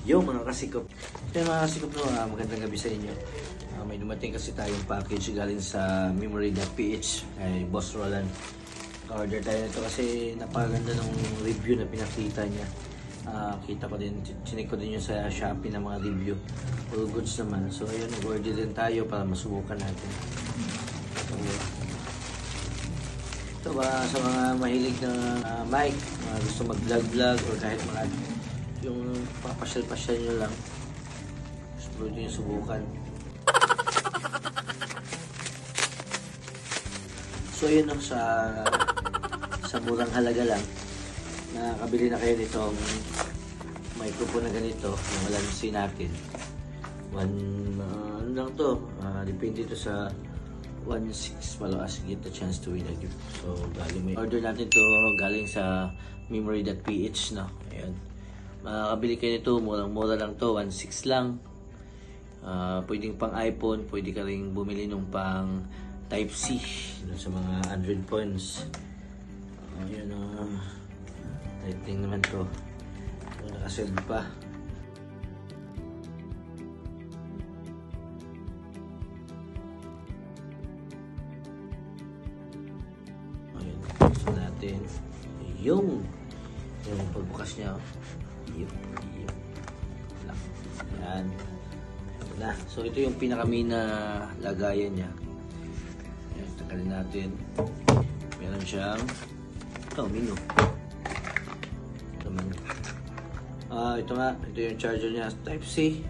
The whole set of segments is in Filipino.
Yo mga kasikop. Ito mga kasikop no, magandang gabi sa inyo. May dumating kasi tayong package galing sa memory.ph kay Boss Roland. Order tayo nito kasi napakaganda ng review na pinakita niya. Kita ko din, chinik ko din yung sa Shopee ng mga review. All goods naman. So ayun, order din tayo para masubukan natin. So, ito ba sa mga mahilig na mic, mga gusto mag-vlog or kahit mga yung papasyal-pasyal nyo lang, gusto nyo yung subukan. So yun no, sa murang halaga lang, nakakabili na kayo nitong microphone na ganito, yung alansin natin. Ano lang to, depende ito sa 1.6 malakas get the chance to win a gift. So galing may order natin to galing sa memory.ph no. Ayan. Makakabili kayo nito, murang-mura lang to, 1.6 lang. Pwedeng pang iPhone, pwede ka rin bumili nung pang Type-C sa mga Android phones. Ayan lightning naman to. Nakaselt pa. Ayan, buksan natin. Yung pagbukas niya. Yan. Na. So ito yung pinaka-main na lagayan niya. Ayan, tagalin natin. Meron siyang menu. Ito menu. Ito nga, ito yung charger niya, Type-C.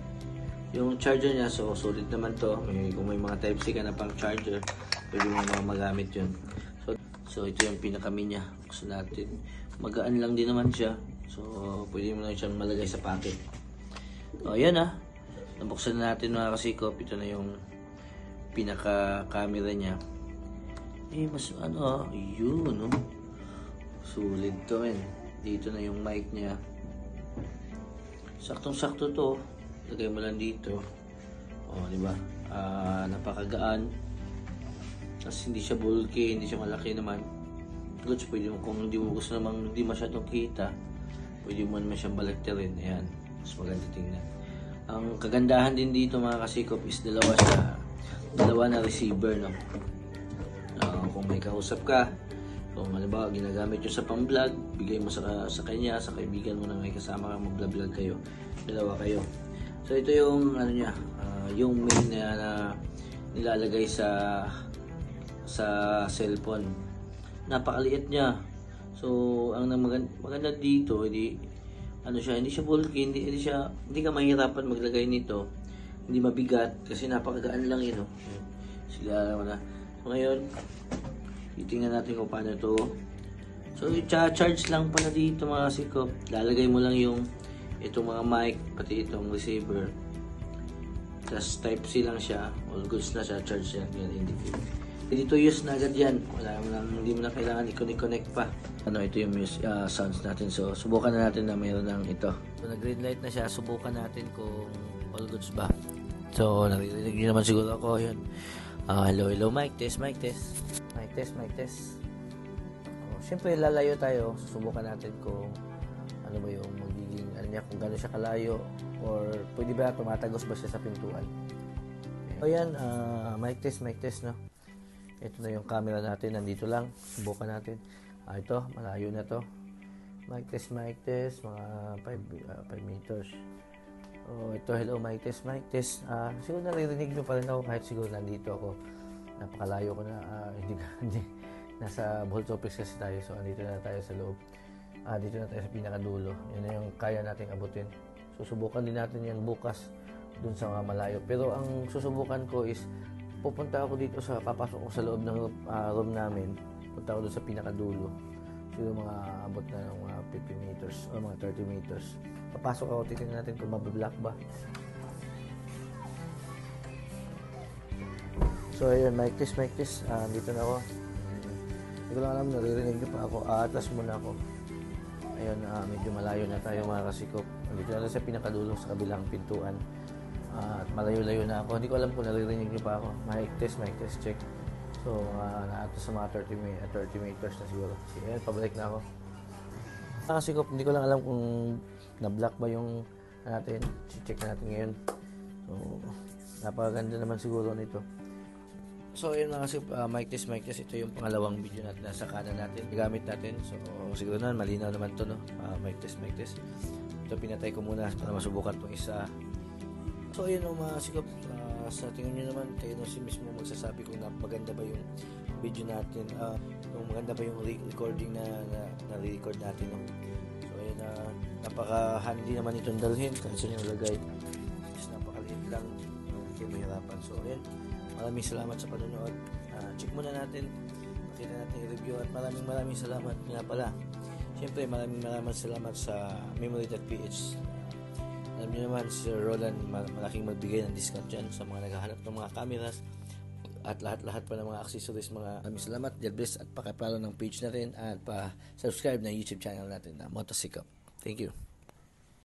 Yung charger niya, so solid naman to. Kung may mga Type-C ka na pang charger, pwede mo magamit yun. So ito yung pinaka-main niya. Buksan natin. Magaan lang din naman siya. So pwede mo lang siyang malagay sa pocket. Ayan nabuksan na natin mga kasikop. Ito na yung pinaka-camera niya. Mas yun sulit to dito na yung mic niya. Saktong-sakto to. Lagay mo lang dito. Diba? Napakagaan. Tapos hindi siya bulky, hindi siya malaki naman. Goods, pwede mo, kung hindi mo gusto namang hindi masyadong kita, pwede mo naman siyang balagtarin. Ayan, mas maganda tingnan. Ang kagandahan din dito mga kasikop is dalawa na receiver no. Kung may kausap ka, kung halimbawa ginagamit yun sa pang-vlog, bigay mo sa kanya, sa kaibigan mo na may kasama ka, mag-vlog kayo, dalawa kayo. So ito yung yung main na nilalagay sa cellphone. Napakaliit niya. So ang maganda dito, hindi siya bulky, hindi ka mahirapan maglagay nito. Hindi mabigat kasi napakagaan lang yun. Sila na. So ngayon, titingnan natin kung paano ito. So i-charge lang pala dito mga sikop. Lalagay mo lang itong mga mic, pati itong receiver. Tapos Type-C lang siya. All goods na siya, charge yan. Indicate. Dito use na agad yan. Hindi mo na kailangan i-connect pa. Ito yung sounds natin. So subukan na natin na mayroon ng ito. So nag-green light na siya. Subukan natin kung all goods ba. So naririnig niyo naman siguro ako. Yun. Hello, mic test. Mic test. Siyempre lalayo tayo. Susubukan natin kung ano ba yung magiging kung gano'n siya kalayo or pwede ba tumatagos ba siya sa pintuan. So yan, mic test no. Ito na yung camera natin, nandito lang. Subukan natin. Ito, malayo na to. Mic test, mga 5 meters. Ito, hello, mic test. Siguro naririnig nyo pa rin ako kahit siguro nandito ako. Napakalayo ko na. Hindi. Nasa Boltopex kasi tayo. So, andito na tayo sa loob. Dito na tayo sa pinakadulo. Yan na yung kaya nating abutin. Susubukan din natin yan bukas dun sa mga malayo. Pero ang susubukan ko is pupunta ako dito papasok ko sa loob ng room namin. Punta ako doon sa pinakadulo. Siguro mga abot na ng mga 50 meters o mga 30 meters. Papasok ako, titingnan natin kung mabablock ba. So ayun, mic test. Dito na ako. Hindi ko lang alam, naririnig niyo pa ako. Atlas muna ako. Ayun, medyo malayo na tayo mga kasikop. Dito na sa pinakadulo sa kabilang pintuan. At malayo-layo na ako. Hindi ko alam kung naririnig niyo pa ako. Mic test check. So, naato sa mga 30 meters na siguro. Ayan, pabalik na ako. Kasi hindi ko lang alam kung na-block ba yung natin. Check natin ngayon. So, napakaganda naman siguro nito. So, ayun mga kasip, mic test. Ito yung pangalawang video natin nasa kanan natin. Gamit natin. So, siguro na, malinaw naman to, no? Mic test. Ito, pinatay ko muna para masubukan itong isa. So, ayun mga sikap. Sa tingin nyo naman, kayo na si mismo magsasabi kung maganda ba yung video natin. Kung maganda ba yung recording na record natin, no? So, ayun, napaka-handy naman itong dalhin. Kasi yung lagay is napakaliit lang. Hindi mahirapan. So, ayun. Maraming salamat sa panonood. Check muna natin. Makita natin yung review at maraming salamat nga pala. Siyempre, maraming salamat sa Memory.ph. Alam niyo naman, Sir Roland, malaking magbigay ng discount dyan sa mga naghahanap ng mga cameras at lahat pa ng mga accessories. Maraming salamat. God bless at pakipollow ng page natin at pa-subscribe na YouTube channel natin na Motosikap. Thank you.